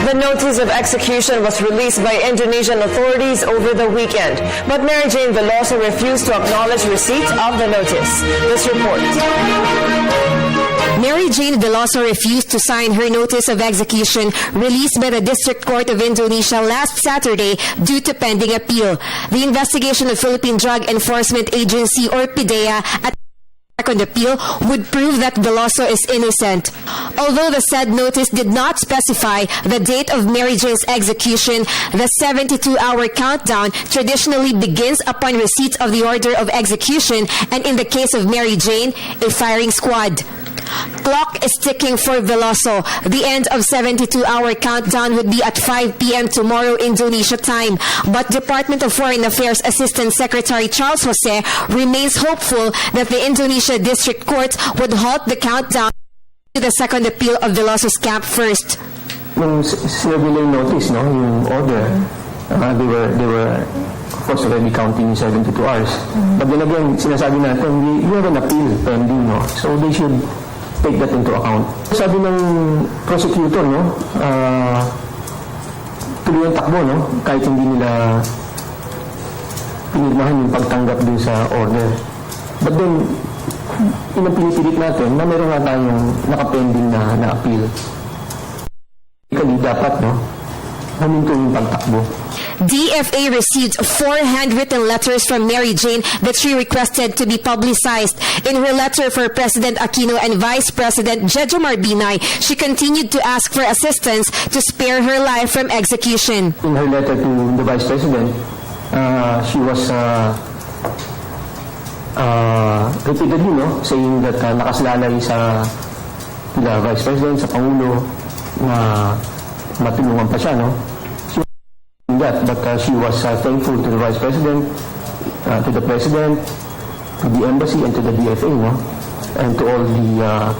The notice of execution was released by Indonesian authorities over the weekend, but Mary Jane Veloso refused to acknowledge receipt of the notice. This report. Mary Jane Veloso refused to sign her notice of execution released by the District Court of Indonesia last Saturday due to pending appeal. The investigation of Philippine Drug Enforcement Agency or PDEA at second appeal would prove that Veloso is innocent. Although the said notice did not specify the date of Mary Jane's execution, the 72-hour countdown traditionally begins upon receipt of the order of execution and in the case of Mary Jane, a firing squad. Clock is ticking for Veloso. The end of 72-hour countdown would be at 5 p.m. tomorrow Indonesia time. But Department of Foreign Affairs Assistant Secretary Charles Jose remains hopeful that the Indonesia District Court would halt the countdown to the second appeal of Veloso's camp first. Nung sila yung notice, no, yung order, they were of course already counting 72 hours. But then again, sinasabi natin, we have an appeal pending, no? So they should take that into account. Sabi ng prosecutor, no, tuloy ang takbo, no, kahit hindi nila pinirmahan yung pagtanggap din sa order. But then, pinipilit natin na meron nga tayong nakapending na appeal. Ikali dapat, no, huminto yung pagtakbo. DFA received 4 handwritten letters from Mary Jane that she requested to be publicized. In her letter for President Aquino and Vice President Jejo Marbinay, she continued to ask for assistance to spare her life from execution. In her letter to the Vice President, she was repeatedly, no, saying that nakasalalay sa the Vice President, sa Pangulo, na matulungan pa siya, no? That, but she was thankful to the Vice President, to the President, to the Embassy, and to the DFA, no? And to all the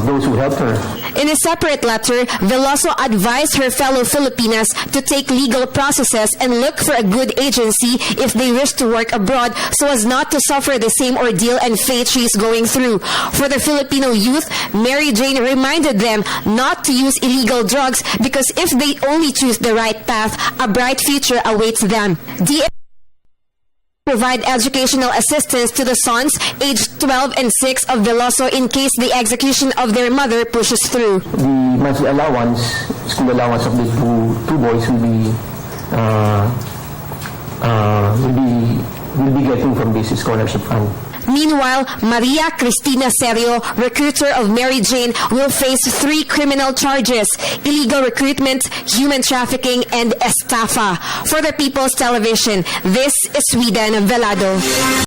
those who helped her. In a separate letter, Veloso advised her fellow Filipinas to take legal processes and look for a good agency if they wish to work abroad so as not to suffer the same ordeal and fate she is going through. For the Filipino youth, Mary Jane reminded them not to use illegal drugs because if they only choose the right path, a bright future awaits them. Provide educational assistance to the sons aged 12 and 6 of Veloso in case the execution of their mother pushes through. The monthly allowance, school allowance of the two boys will be getting from this scholarship fund. Meanwhile, Maria Cristina Serio, recruiter of Mary Jane, will face 3 criminal charges: illegal recruitment, human trafficking, and estafa. For the People's Television, this is Swedden Velado.